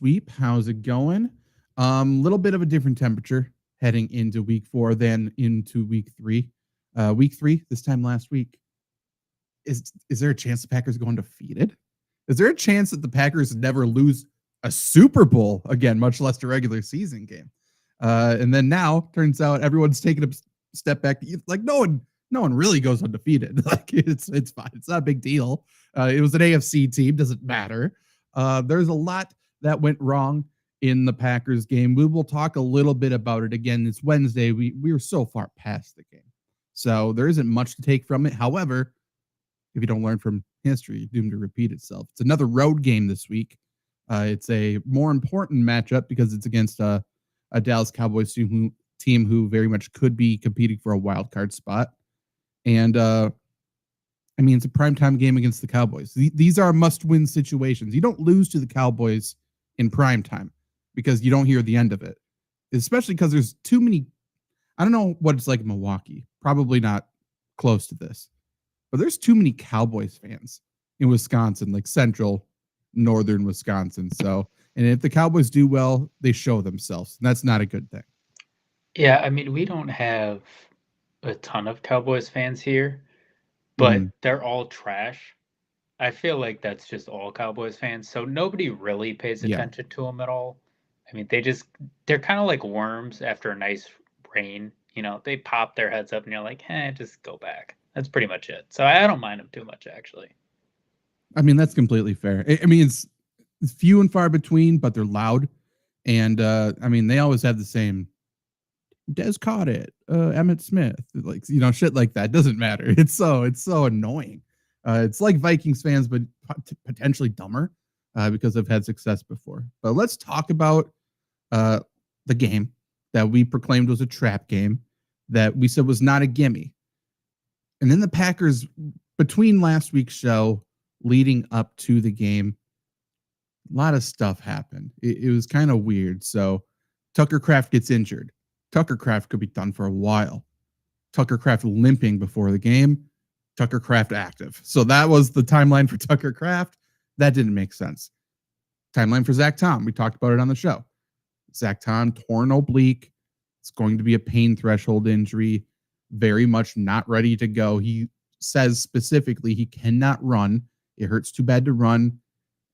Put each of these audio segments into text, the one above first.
Sweep. How's it going? Little bit of a different temperature heading into week 4 than into week 3. Week 3, this time last week. Is there a chance the Packers go undefeated? Is there a chance that the Packers never lose a Super Bowl again, much less a regular season game? And then now turns out everyone's taking a step back. Like no one really goes undefeated. Like it's fine. It's not a big deal. It was an AFC team. Doesn't matter. There's a lot that went wrong in the Packers game. We will talk a little bit about it again. It's Wednesday. We were so far past the game, so there isn't much to take from it. However, if you don't learn from history, you're doomed to repeat itself. It's another road game this week. It's a more important matchup because it's against a Dallas Cowboys team who very much could be competing for a wild card spot. And it's a primetime game against the Cowboys. These are must-win situations. You don't lose to the Cowboys in primetime because you don't hear the end of it, especially because there's too many. I don't know what it's like in Milwaukee. Probably not close to this. But there's too many Cowboys fans in Wisconsin, like central, northern Wisconsin. So, and if the Cowboys do well, they show themselves. And that's not a good thing. Yeah, I mean, we don't have a ton of Cowboys fans here, but they're all trash. I feel like that's just all Cowboys fans. So nobody really pays attention to them at all. I mean, they're kind of like worms after a nice rain. They pop their heads up and you're like, just go back. That's pretty much it. So I don't mind them too much, actually. I mean, that's completely fair. I mean, it's few and far between, but they're loud. And, they always have the same, Des caught it, Emmett Smith, like, shit like that. Doesn't matter. It's so annoying. It's like Vikings fans, but potentially dumber because they've had success before. But let's talk about the game that we proclaimed was a trap game that we said was not a gimme. And then the Packers, between last week's show leading up to the game, a lot of stuff happened. It was kind of weird. So Tucker Kraft gets injured. Tucker Kraft could be done for a while. Tucker Kraft limping before the game. Tucker Kraft active. So that was the timeline for Tucker Kraft. That didn't make sense. Timeline for Zach Tom. We talked about it on the show. Zach Tom, torn oblique. It's going to be a pain threshold injury. Very much not ready to go. He says specifically he cannot run. It hurts too bad to run.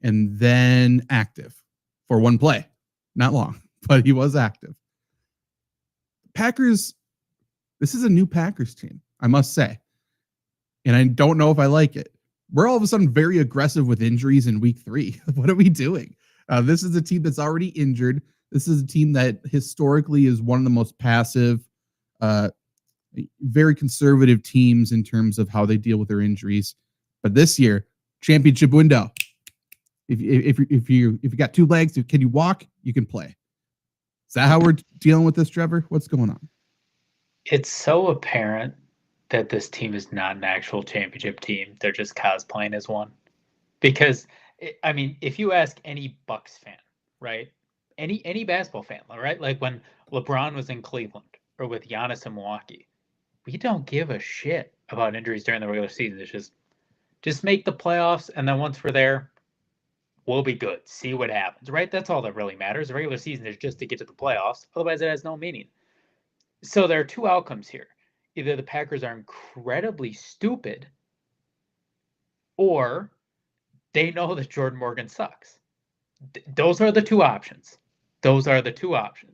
And then active for one play. Not long, but he was active. Packers, this is a new Packers team, I must say. And I don't know if I like it. We're all of a sudden very aggressive with injuries in week 3. What are we doing? This is a team that's already injured. This is a team that historically is one of the most passive, very conservative teams in terms of how they deal with their injuries. But this year, championship window. If you got 2 legs, can you walk? You can play. Is that how we're dealing with this, Trevor? What's going on? It's so apparent that this team is not an actual championship team. They're just cosplaying as one. Because, I mean, if you ask any Bucks fan, right? Any basketball fan, right? Like when LeBron was in Cleveland or with Giannis in Milwaukee, we don't give a shit about injuries during the regular season. It's just make the playoffs, and then once we're there, we'll be good. See what happens, right? That's all that really matters. The regular season is just to get to the playoffs. Otherwise, it has no meaning. So there are 2 outcomes here. Either the Packers are incredibly stupid, or they know that Jordan Morgan sucks. Those are the 2 options.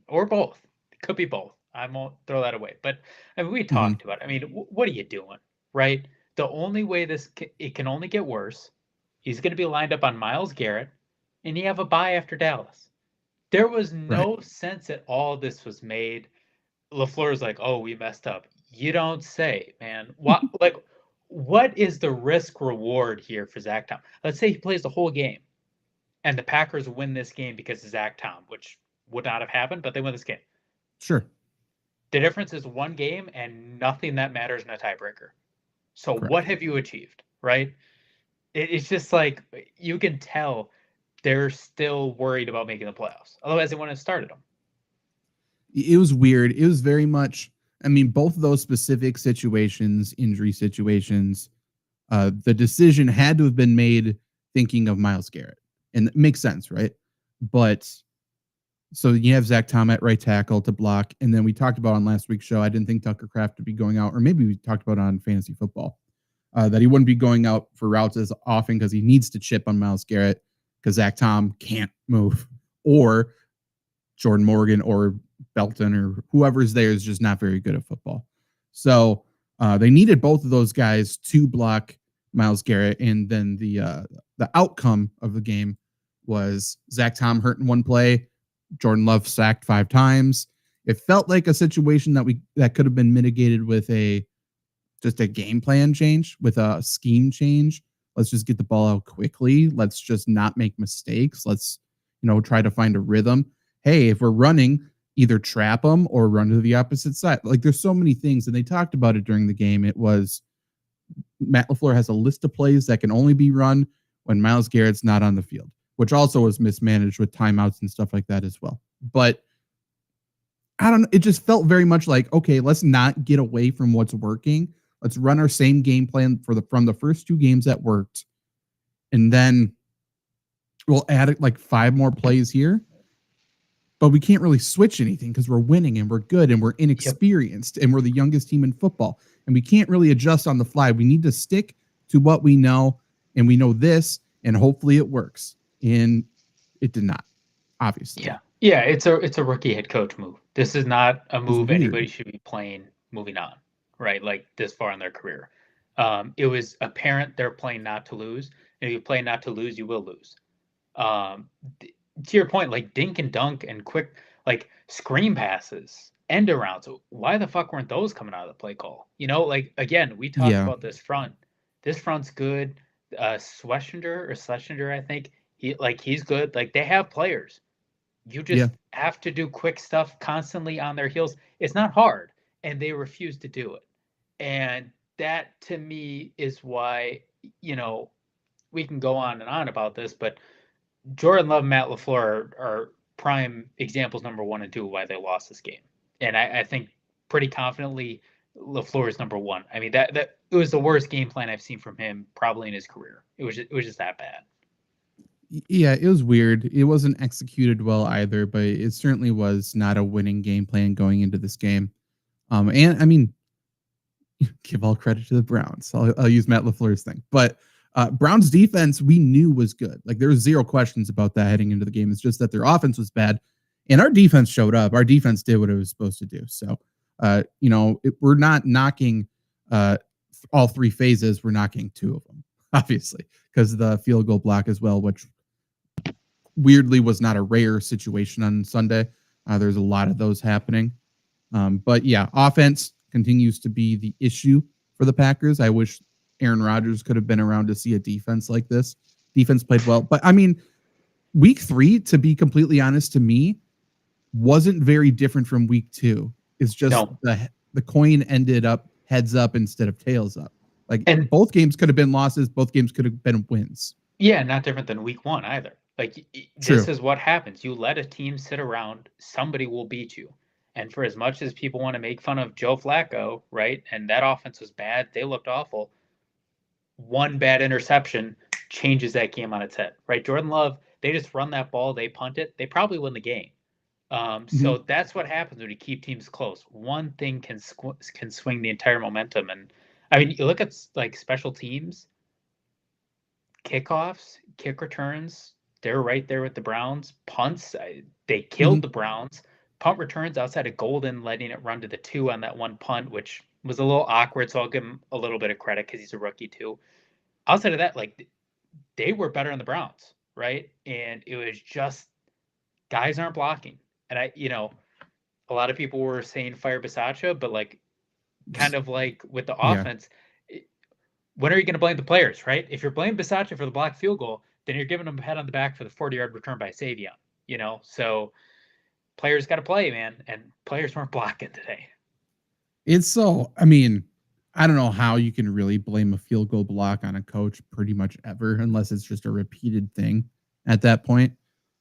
Or both. It could be both. I won't throw that away. But I mean, we talked about it. I mean, what are you doing, right? The only way it can only get worse. He's going to be lined up on Myles Garrett, and you have a bye after Dallas. There was no sense at all this was made. LaFleur's like, oh, we messed up. You don't say, man. What is the risk reward here for Zach Tom? Let's say he plays the whole game, and the Packers win this game because of Zach Tom, which would not have happened, but they win this game. Sure. The difference is 1 game and nothing that matters in a tiebreaker. So what have you achieved, right? It's just like you can tell they're still worried about making the playoffs. Otherwise, they wouldn't have started them. It was weird. It was very much, I mean, both of those specific situations, injury situations, the decision had to have been made thinking of Myles Garrett. And it makes sense, right? But so you have Zach Tom at right tackle to block. And then we talked about on last week's show, I didn't think Tucker Kraft would be going out, or maybe we talked about on fantasy football, that he wouldn't be going out for routes as often because he needs to chip on Myles Garrett because Zach Tom can't move, or Jordan Morgan or Belton or whoever's there is just not very good at football. So they needed both of those guys to block Myles Garrett. And then the outcome of the game was Zach Tom hurt in one play, Jordan Love sacked 5 times. It felt like a situation that could have been mitigated with just a game plan change, with a scheme change. Let's just get the ball out quickly. Let's just not make mistakes. Let's, try to find a rhythm. Hey, if we're running, either trap them or run to the opposite side. Like, there's so many things, and they talked about it during the game. It was Matt LaFleur has a list of plays that can only be run when Myles Garrett's not on the field, which also was mismanaged with timeouts and stuff like that as well. But I don't know. It just felt very much like, okay, let's not get away from what's working. Let's run our same game plan from the first 2 games that worked. And then we'll add like 5 more plays here. But we can't really switch anything because we're winning and we're good and we're inexperienced and we're the youngest team in football. And we can't really adjust on the fly. We need to stick to what we know, and we know this, and hopefully it works. And it did not, obviously. Yeah, it's a rookie head coach move. This is not a move anybody should be playing moving on, right? Like this far in their career. It was apparent they're playing not to lose. And if you play not to lose, you will lose. To your point, like dink and dunk and quick, like screen passes, end arounds. Why the fuck weren't those coming out of the play call? Like again, we talked about this front. This front's good. Schlesinger, I think he's good. Like they have players. You just have to do quick stuff constantly on their heels. It's not hard, and they refuse to do it. And that to me is why we can go on and on about this, but Jordan Love and Matt LaFleur are prime examples number 1 and 2 why they lost this game. And I think pretty confidently LaFleur is number 1. I mean, that it was the worst game plan I've seen from him probably in his career. It was just that bad. Yeah, it was weird. It wasn't executed well either, but it certainly was not a winning game plan going into this game. And I mean, give all credit to the Browns. I'll use Matt LaFleur's thing, but Browns defense we knew was good. Like there was 0 questions about that heading into the game. It's just that their offense was bad, and our defense showed up. Our defense did what it was supposed to do. So, we're not knocking all 3 phases. We're knocking 2 of them, obviously, because the field goal block as well, which weirdly was not a rare situation on Sunday. There's a lot of those happening. But yeah, offense continues to be the issue for the Packers. I wish Aaron Rodgers could have been around to see a defense like this. Defense played well. But I mean, week 3, to be completely honest, to me, wasn't very different from week 2. It's just the coin ended up heads up instead of tails up. And both games could have been losses. Both games could have been wins. Yeah, not different than week 1 either. Like this is what happens. You let a team sit around, somebody will beat you. And for as much as people want to make fun of Joe Flacco, right? And that offense was bad. They looked awful. One bad interception changes that game on its head, right? Jordan Love, they just run that ball, they punt it, they probably win the game. So that's what happens when you keep teams close. One thing can swing the entire momentum. And I mean, you look at like special teams, kickoffs, kick returns, they're right there with the Browns. Punts, they killed the Browns. Punt returns outside of Golden, letting it run to the 2 on that one punt, which was a little awkward, so I'll give him a little bit of credit because he's a rookie too. Outside of that, like they were better than the Browns, right? And it was just guys aren't blocking. And a lot of people were saying fire Bisaccia, but like kind of like with the offense, when are you going to blame the players, right? If you're blaming Bisaccia for the blocked field goal, then you're giving them a pat on the back for the 40-yard return by Savion, So players got to play, man, and players weren't blocking today. It's so, I mean, I don't know how you can really blame a field goal block on a coach pretty much ever, unless it's just a repeated thing at that point.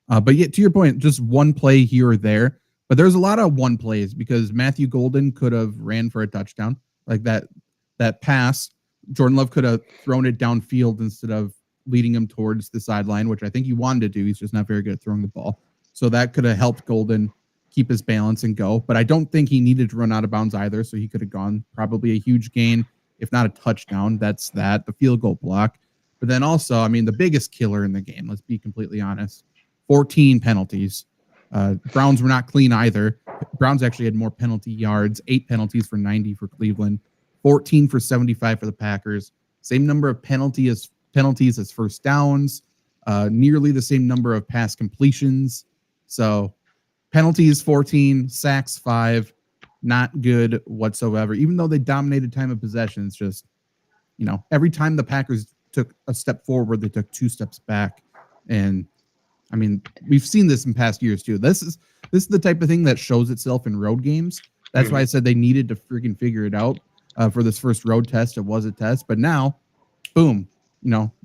But yet, to your point, just one play here or there. But there's a lot of one plays because Matthew Golden could have ran for a touchdown. Like that pass, Jordan Love could have thrown it downfield instead of leading him towards the sideline, which I think he wanted to do. He's just not very good at throwing the ball. So that could have helped Golden keep his balance and go. But I don't think he needed to run out of bounds either. So he could have gone probably a huge gain, if not a touchdown. That's that. The field goal block. But then also, I mean, the biggest killer in the game, let's be completely honest, 14 penalties. Browns were not clean either. Browns actually had more penalty yards, 8 penalties for 90 for Cleveland, 14 for 75 for the Packers. Same number of penalties as first downs, nearly the same number of pass completions. So penalties 14, sacks 5, not good whatsoever. Even though they dominated time of possession, it's just, every time the Packers took a step forward, they took 2 steps back. And I mean, we've seen this in past years too. This is the type of thing that shows itself in road games. That's why I said they needed to freaking figure it out for this first road test. It was a test, but now, boom,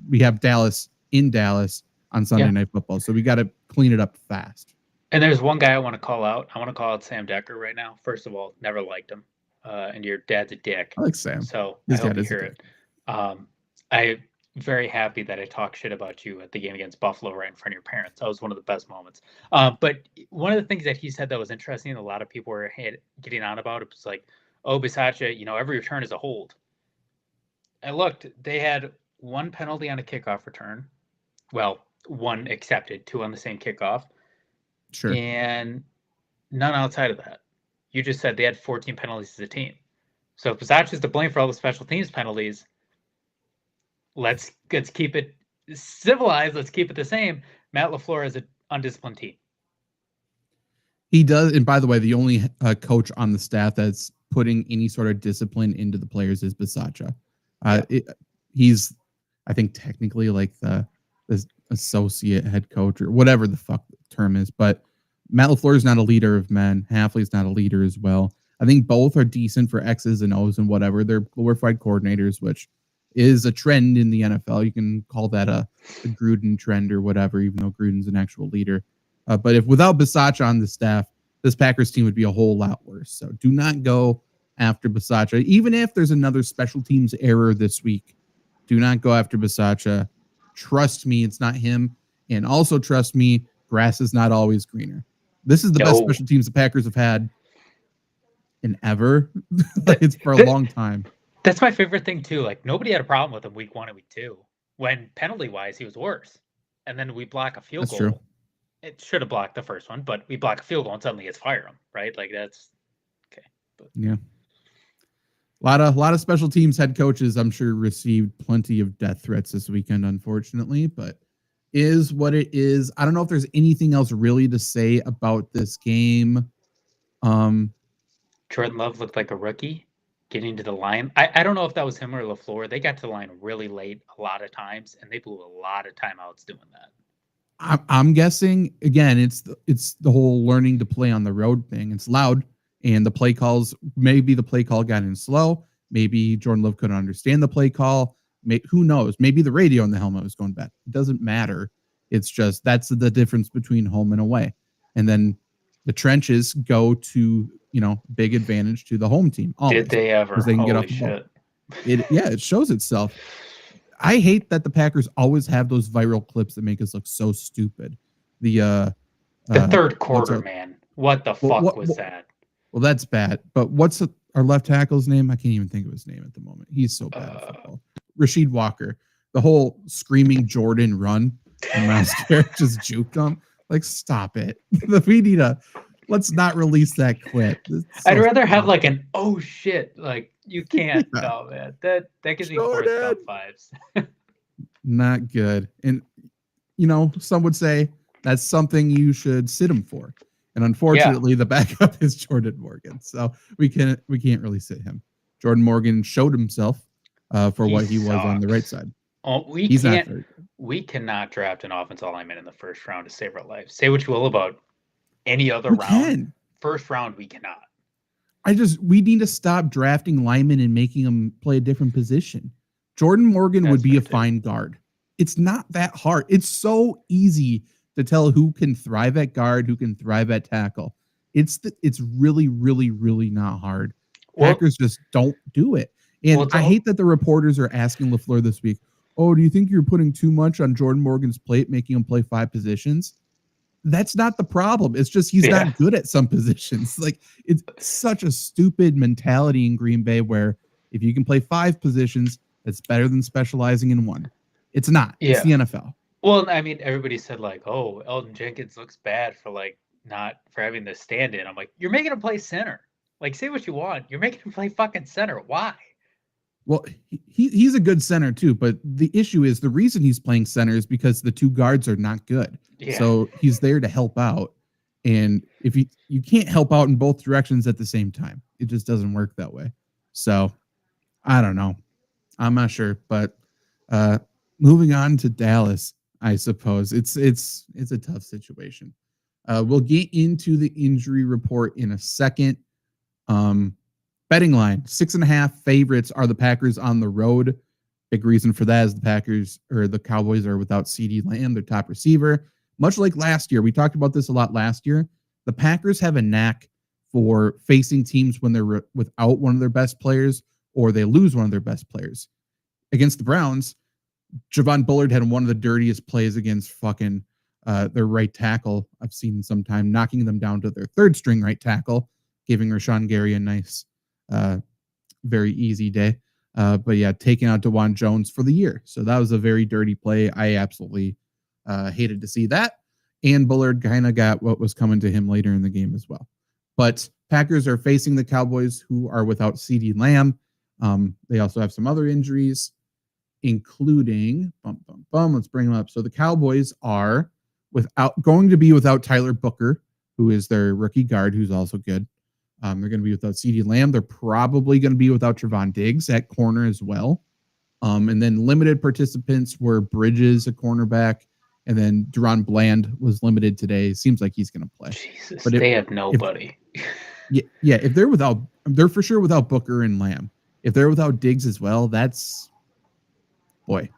we have Dallas in Dallas on Sunday Night Football. So we got to clean it up fast. And there's one guy I want to call out. I want to call out Sam Decker right now. First of all, never liked him. And your dad's a dick. I like Sam. So I hope you hear it. I'm very happy that I talked shit about you at the game against Buffalo right in front of your parents. That was one of the best moments. But one of the things that he said that was interesting, a lot of people were getting on about it, was like, oh, Bisaccia, every return is a hold. I looked, they had 1 penalty on a kickoff return. Well, 1 accepted, 2 on the same kickoff. Sure. And none outside of that. You just said they had 14 penalties as a team. So if Bisaccia's to blame for all the special teams penalties, let's keep it civilized. Let's keep it the same. Matt LaFleur is an undisciplined team. He does. And by the way, the only coach on the staff that's putting any sort of discipline into the players is Bisaccia. He's, I think, technically like the associate head coach or whatever the fuck the term is. But Matt LaFleur is not a leader of men. Hafley's not a leader as well. I think both are decent for X's and O's and whatever. They're glorified coordinators, which is a trend in the NFL. You can call that a Gruden trend or whatever, even though Gruden's an actual leader. But if without Bisaccia on the staff, this Packers team would be a whole lot worse. So do not go after Bisaccia. Even if there's another special teams error this week, do not go after Bisaccia. Trust me, it's not him. And also trust me, grass is not always greener. This is the best special teams the Packers have had in ever. It's for a long time. That's my favorite thing too. Like, nobody had a problem with him week 1 and week 2. When penalty wise, he was worse. And then we block a field goal. True. It should have blocked the first one, but we block a field goal and suddenly it's fire him, right? Like, that's okay. But. Yeah. A lot of special teams head coaches, I'm sure, received plenty of death threats this weekend, unfortunately, but is what it is. I don't know if there's anything else really to say about this game. Jordan Love looked like a rookie getting to the line. I don't know if that was him or LaFleur. They got to the line really late a lot of times, and they blew a lot of timeouts doing that. I'm guessing, again, it's the whole learning to play on the road thing. It's loud, and the play calls, maybe the play call got in slow. Maybe Jordan Love couldn't understand the play call. Who knows? Maybe the radio in the helmet was going bad. It doesn't matter. It's just that's the difference between home and away. And then the trenches go to, big advantage to the home team. Always, did they ever? they can get off the ball. It shows itself. I hate that the Packers always have those viral clips that make us look so stupid. The third quarter, man. What the fuck was that? Well, that's bad. But what's our left tackle's name? I can't even think of his name at the moment. He's so bad at football. Rasheed Walker. The whole screaming Jordan run. And Miles Garrett just juked him. Like, stop it. Let's not release that clip. I'd rather have like an oh shit. Like, you can't. No, man. That gives me Forrest Gump vibes. Not good. And some would say that's something you should sit him for. And unfortunately, the backup is Jordan Morgan. So we can't really sit him. Jordan Morgan showed himself for what he was on the right side. Oh, we cannot draft an offensive lineman in the first round to save our lives. Say what you will about any other round. First round, we cannot. We need to stop drafting linemen and making them play a different position. Jordan Morgan would be a fine guard. It's not that hard. It's so easy to tell who can thrive at guard, who can thrive at tackle. It's really, really, really not hard. Packers just don't do it. And I hate that the reporters are asking LaFleur this week, oh, do you think you're putting too much on Jordan Morgan's plate, making him play 5 positions? That's not the problem. It's just he's not good at some positions. Like, it's such a stupid mentality in Green Bay where if you can play 5 positions, that's better than specializing in one. It's not. Yeah. It's the NFL. Well, I mean, everybody said like, "Oh, Elton Jenkins looks bad for like not for having the stand-in." I'm like, "You're making him play center. Like, say what you want. You're making him play fucking center. Why?" Well, he's a good center too, but the issue is the reason he's playing center is because the 2 guards are not good. Yeah. So he's there to help out. And if you can't help out in both directions at the same time, it just doesn't work that way. So I don't know. I'm not sure, but moving on to Dallas, I suppose it's a tough situation. We'll get into the injury report in a second. Betting line 6.5 favorites are the Packers on the road. Big reason for that is the Packers or the Cowboys are without CeeDee Lamb, their top receiver. Much like last year, we talked about this a lot last year. The Packers have a knack for facing teams when they're without one of their best players or they lose one of their best players. Against the Browns, Javon Bullard had one of the dirtiest plays against fucking their right tackle I've seen sometime, knocking them down to their 3rd string right tackle, giving Rashawn Gary a nice, very easy day. But yeah, taking out DeJuan Jones for the year. So that was a very dirty play. I absolutely hated to see that. And Bullard kind of got what was coming to him later in the game as well. But Packers are facing the Cowboys, who are without CeeDee Lamb. They also have some other injuries, including let's bring them up. So the Cowboys are going to be without Tyler Booker, who is their rookie guard, who's also good. They're going to be without CeeDee Lamb. They're probably going to be without Trevon Diggs at corner as well. And then limited participants were Bridges, a cornerback, and then Deron Bland was limited today. Seems like he's going to play. Jesus, but they have nobody. If they're for sure without Booker and Lamb. If they're without Diggs as well, that's boy.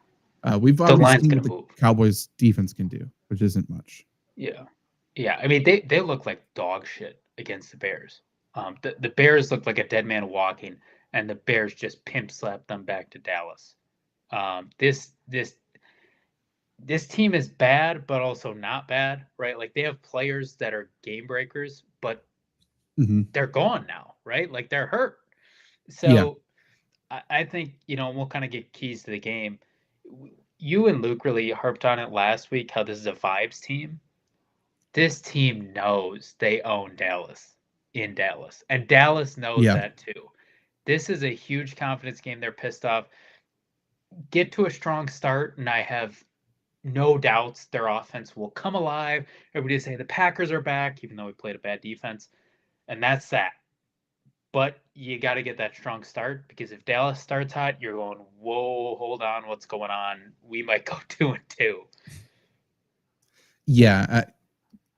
We've already seen what the Cowboys defense can do, which isn't much. Yeah. I mean, they look like dog shit against the Bears. The Bears looked like a dead man walking, and the Bears just pimp slapped them back to Dallas. This team is bad, but also not bad, right? Like they have players that are game breakers, but they're gone now, right? Like they're hurt. So I think, we'll kind of get keys to the game. You and Luke really harped on it last week, how this is a vibes team. This team knows they own Dallas in Dallas, and Dallas knows that too. This is a huge confidence game. They're pissed off. Get to a strong start, and I have no doubts their offense will come alive. Everybody say the Packers are back, even though we played a bad defense, and that's that. But you got to get that strong start, because if Dallas starts hot, you're going, whoa, hold on, what's going on? We might go 2-2. Yeah, I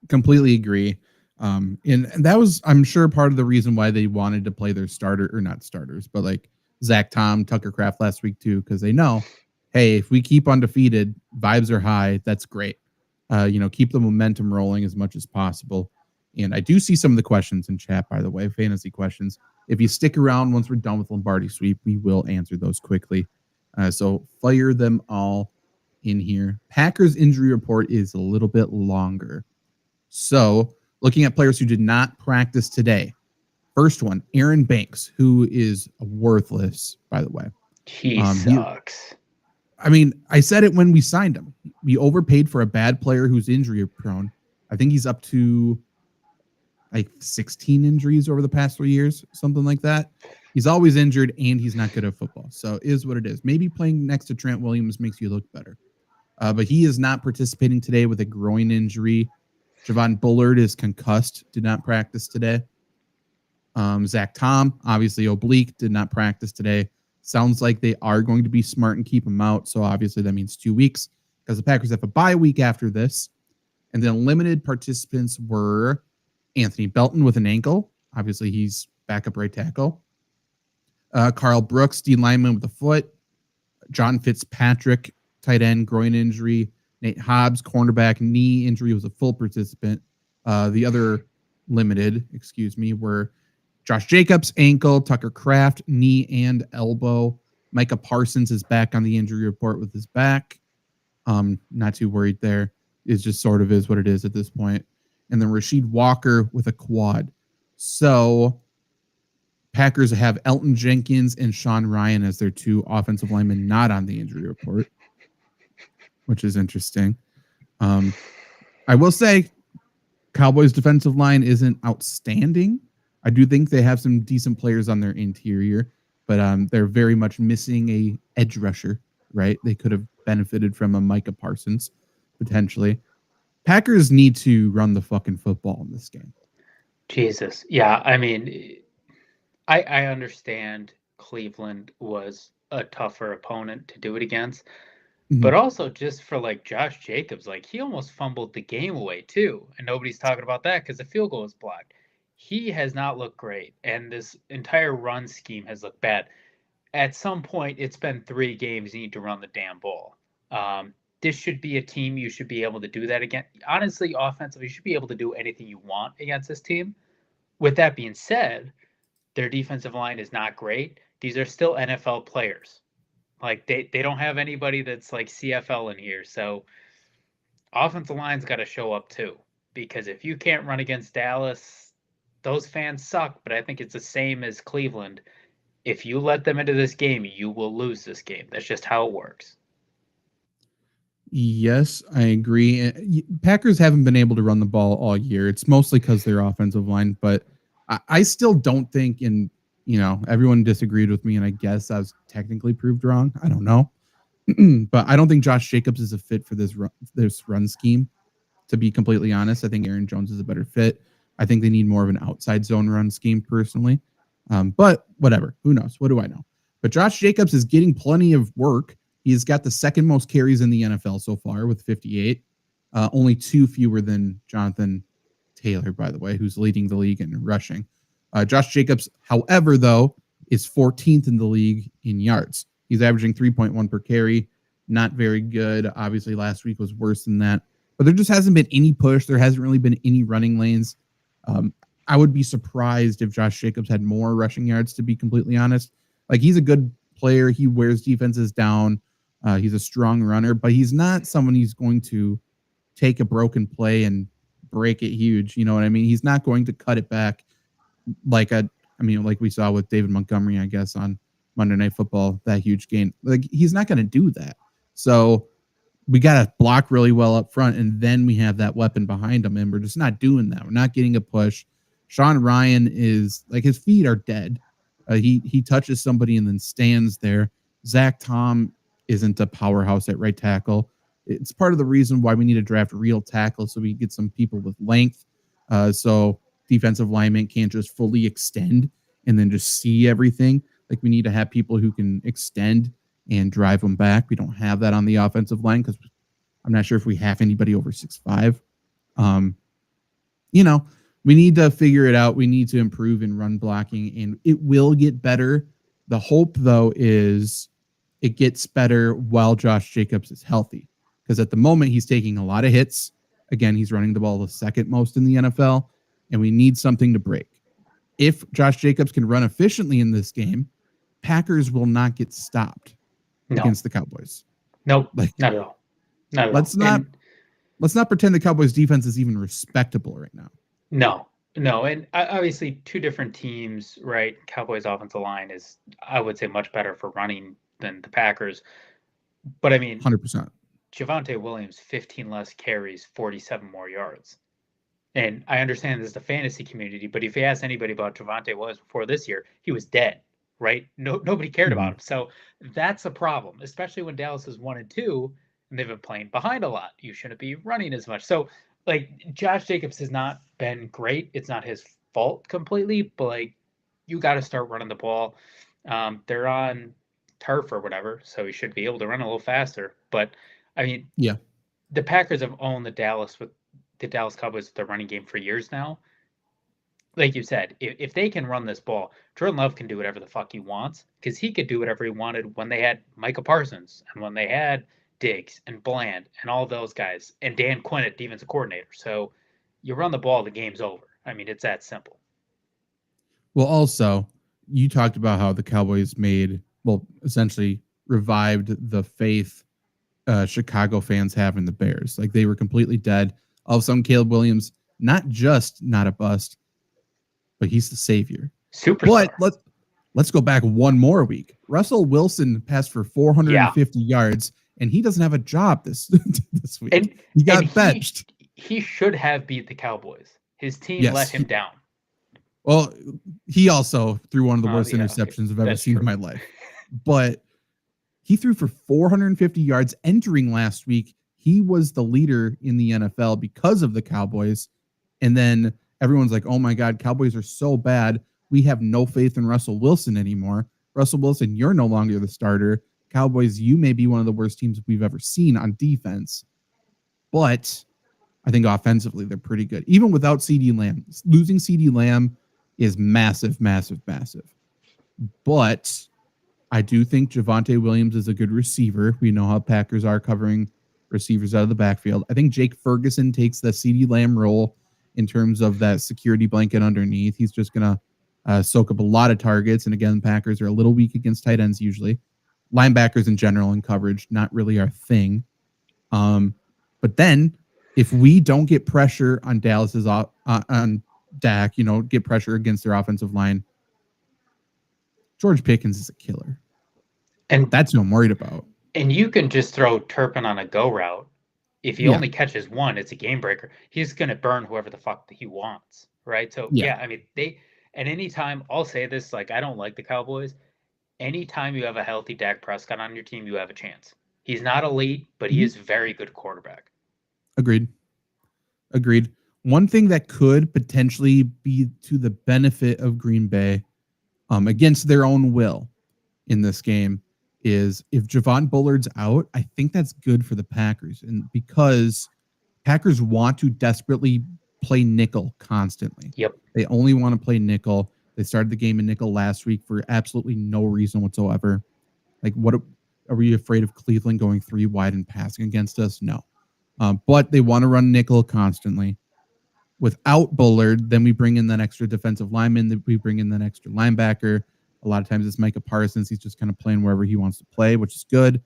completely agree. And that was, I'm sure, part of the reason why they wanted to play their starter, or not starters, but like Zach Tom, Tucker Kraft last week too, because they know, hey, if we keep undefeated, vibes are high, that's great. Keep the momentum rolling as much as possible. And I do see some of the questions in chat, by the way, fantasy questions. If you stick around once we're done with Lombardi Sweep, we will answer those quickly. So fire them all in here. Packers injury report is a little bit longer. So looking at players who did not practice today. First one, Aaron Banks, who is worthless, by the way. He sucks. I said it when we signed him. We overpaid for a bad player who's injury prone. I think he's up to like 16 injuries over the past 3 years, something like that. He's always injured, and he's not good at football. So it is what it is. Maybe playing next to Trent Williams makes you look better. But he is not participating today with a groin injury. Javon Bullard is concussed, did not practice today. Zach Tom, obviously oblique, did not practice today. Sounds like they are going to be smart and keep him out. So obviously that means 2 weeks, because the Packers have a bye week after this. And then limited participants were Anthony Belton with an ankle. Obviously, he's backup right tackle. Carl Brooks, D lineman with a foot. John Fitzpatrick, tight end, groin injury. Nate Hobbs, cornerback, knee injury, was a full participant. The other limited, were Josh Jacobs, ankle, Tucker Kraft, knee and elbow. Micah Parsons is back on the injury report with his back. Not too worried there. It just sort of is what it is at this point. And then Rasheed Walker with a quad. So Packers have Elton Jenkins and Sean Ryan as their two offensive linemen not on the injury report, which is interesting. I will say Cowboys defensive line isn't outstanding. I do think they have some decent players on their interior, but they're very much missing a edge rusher, right? They could have benefited from a Micah Parsons potentially. Packers need to run the fucking football in this game. Jesus. Yeah, I mean, I understand Cleveland was a tougher opponent to do it against, but also just for like Josh Jacobs, like he almost fumbled the game away too, and nobody's talking about that because the field goal was blocked. He has not looked great, and this entire run scheme has looked bad. At some point, it's been 3 games. You need to run the damn ball. This should be a team you should be able to do that again. Honestly, offensively, you should be able to do anything you want against this team. With that being said, their defensive line is not great. These are still NFL players. Like they don't have anybody that's like CFL in here. So offensive line's got to show up too. Because if you can't run against Dallas, those fans suck. But I think it's the same as Cleveland. If you let them into this game, you will lose this game. That's just how it works. Yes, I agree. Packers haven't been able to run the ball all year. It's mostly because their offensive line, but I still don't think, and everyone disagreed with me, and I guess I was technically proved wrong. I don't know, but I don't think Josh Jacobs is a fit for this run scheme. To be completely honest, I think Aaron Jones is a better fit. I think they need more of an outside zone run scheme personally. But whatever, who knows? What do I know? But Josh Jacobs is getting plenty of work. He's got the second most carries in the NFL so far with 58. Only 2 fewer than Jonathan Taylor, by the way, who's leading the league in rushing. Josh Jacobs, however, though, is 14th in the league in yards. He's averaging 3.1 per carry. Not very good. Obviously, last week was worse than that. But there just hasn't been any push. There hasn't really been any running lanes. I would be surprised if Josh Jacobs had more rushing yards, to be completely honest. Like, he's a good player. He wears defenses down. He's a strong runner, but he's not someone who's going to take a broken play and break it huge. You know what I mean? He's not going to cut it back like we saw with David Montgomery, I guess, on Monday Night Football, that huge gain. Like, he's not going to do that. So we got to block really well up front, and then we have that weapon behind him, and we're just not doing that. We're not getting a push. Sean Ryan is like, his feet are dead. He touches somebody and then stands there. Zach Tom isn't a powerhouse at right tackle. It's part of the reason why we need to draft real tackle, so we get some people with length. So defensive linemen can't just fully extend and then just see everything. Like, we need to have people who can extend and drive them back. We don't have that on the offensive line because I'm not sure if we have anybody over 6'5". We need to figure it out. We need to improve in run blocking, and it will get better. The hope, though, is it gets better while Josh Jacobs is healthy, because at the moment he's taking a lot of hits. Again, he's running the ball the second most in the NFL, and we need something to break. If Josh Jacobs can run efficiently in this game, Packers will not get stopped against the Cowboys. Nope, not at all. Not at all. Let's not pretend the Cowboys defense is even respectable right now. No, and obviously 2 different teams, right? Cowboys offensive line is, I would say, much better for running than the Packers. But I mean, 100%. Javonte Williams, 15 less carries, 47 more yards. And I understand this is the fantasy community, but if you ask anybody about Javonte Williams before this year, he was dead, right? Nobody cared about him. So that's a problem, especially when Dallas is 1-2 and they've been playing behind a lot. You shouldn't be running as much. So, like, Josh Jacobs has not been great. It's not his fault completely, but like, you got to start running the ball. They're on turf or whatever, so he should be able to run a little faster. But I mean, yeah, the Packers have owned the Dallas Cowboys with their running game for years now. Like you said, if they can run this ball, Jordan Love can do whatever the fuck he wants, because he could do whatever he wanted when they had Micah Parsons and when they had Diggs and Bland and all those guys and Dan Quinn at defensive coordinator. So you run the ball, the game's over. I mean, it's that simple. Well, also, you talked about how the Cowboys made essentially revived the faith Chicago fans have in the Bears. Like they were completely dead. All of a sudden, Caleb Williams, not just not a bust, but he's the savior. Superstar. But let's go back one more week. Russell Wilson passed for 450 yards, and he doesn't have a job this week. And he got benched. He should have beat the Cowboys. His team let him down. Well, he also threw one of the worst interceptions I've ever seen in my life. But he threw for 450 yards entering last week. He was the leader in the NFL because of the Cowboys. And then everyone's like, oh my God, Cowboys are so bad. We have no faith in Russell Wilson anymore. Russell Wilson, you're no longer the starter. Cowboys, you may be one of the worst teams we've ever seen on defense. But I think offensively, they're pretty good. Even without CeeDee Lamb. Losing CeeDee Lamb is massive, massive, massive. But I do think Javonte Williams is a good receiver. We know how Packers are covering receivers out of the backfield. I think Jake Ferguson takes the CeeDee Lamb role in terms of that security blanket underneath. He's just going to soak up a lot of targets. And again, Packers are a little weak against tight ends usually. Linebackers in general in coverage, not really our thing. But then if we don't get pressure on Dallas's on Dak, get pressure against their offensive line, George Pickens is a killer. And that's what I'm worried about. And you can just throw Turpin on a go route. If he only catches one, it's a game breaker. He's going to burn whoever the fuck he wants, right? So, I mean, at any time, I'll say this, like, I don't like the Cowboys. Anytime you have a healthy Dak Prescott on your team, you have a chance. He's not elite, but he is a very good quarterback. Agreed. One thing that could potentially be to the benefit of Green Bay against their own will in this game is if Javon Bullard's out, I think that's good for the Packers. And because Packers want to desperately play nickel constantly. Yep. They only want to play nickel. They started the game in nickel last week for absolutely no reason whatsoever. Like, what are we afraid of Cleveland going 3 wide and passing against us? No. But they want to run nickel constantly. Without Bullard, then we bring in that extra defensive lineman, we bring in that extra linebacker. A lot of times it's Micah Parsons. He's just kind of playing wherever he wants to play, which is good.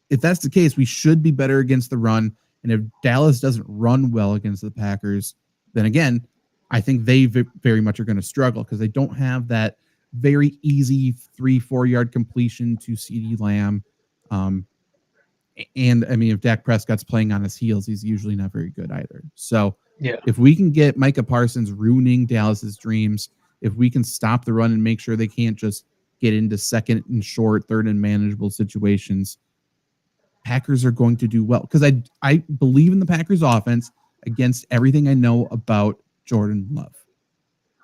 If that's the case, we should be better against the run. And if Dallas doesn't run well against the Packers, then again, I think they very much are going to struggle because they don't have that very easy 3-4 yard completion to CeeDee Lamb. And I mean, if Dak Prescott's playing on his heels, he's usually not very good either. So if we can get Micah Parsons ruining Dallas's dreams, if we can stop the run and make sure they can't just get into second and short, third and manageable situations, Packers are going to do well. Because I believe in the Packers offense against everything I know about Jordan Love.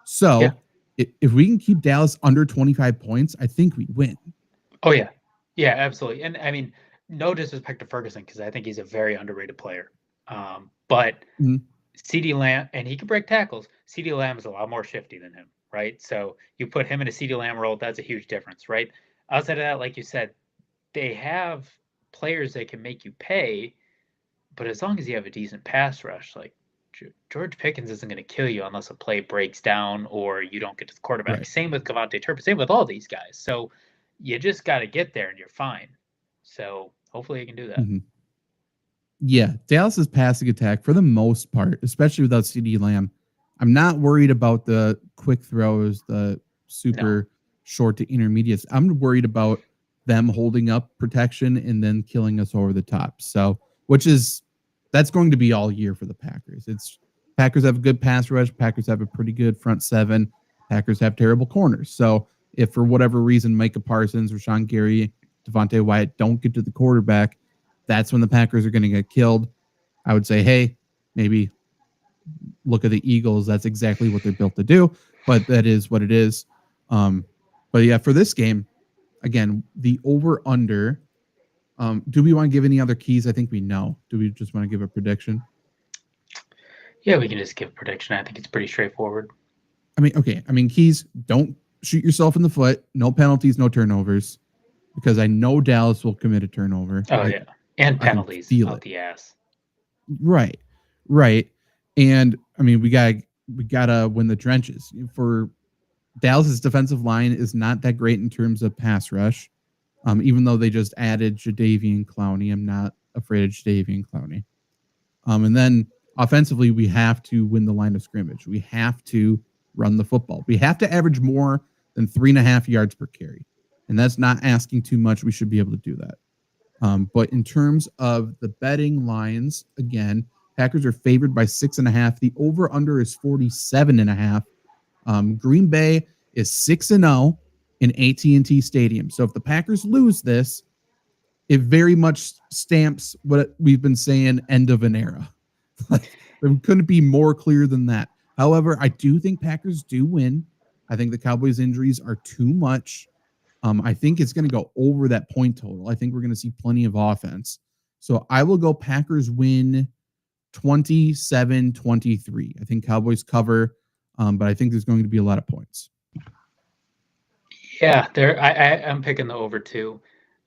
So if we can keep Dallas under 25 points, I think we win. Oh, yeah. Yeah, absolutely. And I mean, no disrespect to Ferguson, because I think he's a very underrated player. But CeeDee Lamb, and he can break tackles. CeeDee Lamb is a lot more shifty than him, right? So you put him in a CeeDee Lamb role, that's a huge difference, right? Outside of that, like you said, they have players that can make you pay, but as long as you have a decent pass rush, like George Pickens isn't going to kill you unless a play breaks down or you don't get to the quarterback. Right. Same with Javonte Turpin, same with all these guys. So you just got to get there and you're fine. So hopefully you can do that. Mm-hmm. Yeah, Dallas's passing attack, for the most part, especially without CeeDee Lamb, I'm not worried about the quick throws, the super short to intermediates. I'm worried about them holding up protection and then killing us over the top. So, that's going to be all year for the Packers. Packers have a good pass rush. Packers have a pretty good front seven. Packers have terrible corners. So if for whatever reason Micah Parsons, Rashawn Gary, Devontae Wyatt don't get to the quarterback, that's when the Packers are going to get killed. I would say, hey, maybe look at the Eagles. That's exactly what they're built to do, but that is what it is. But yeah, for this game, again, the over-under, do we want to give any other keys? I think we know. Do we just want to give a prediction? Yeah, we can just give a prediction. I think it's pretty straightforward. Keys, don't shoot yourself in the foot. No penalties, no turnovers, because I know Dallas will commit a turnover. Oh, yeah. And penalties out the ass. Right. And, we gotta win the trenches. For Dallas's defensive line is not that great in terms of pass rush. Even though they just added Jadeveon Clowney, I'm not afraid of Jadeveon Clowney. And then offensively, we have to win the line of scrimmage. We have to run the football. We have to average more than 3.5 yards per carry. And that's not asking too much. We should be able to do that. But in terms of the betting lines, again, Packers are favored by 6.5. The over-under is 47.5. Green Bay is 6-0 in AT&T Stadium. So if the Packers lose this, it very much stamps what we've been saying, end of an era. Like, it couldn't be more clear than that. However, I do think Packers do win. I think the Cowboys' injuries are too much. I think it's going to go over that point total. I think we're going to see plenty of offense. So I will go Packers win 27-23. I think Cowboys cover, but I think there's going to be a lot of points. Yeah, I'm picking the over too.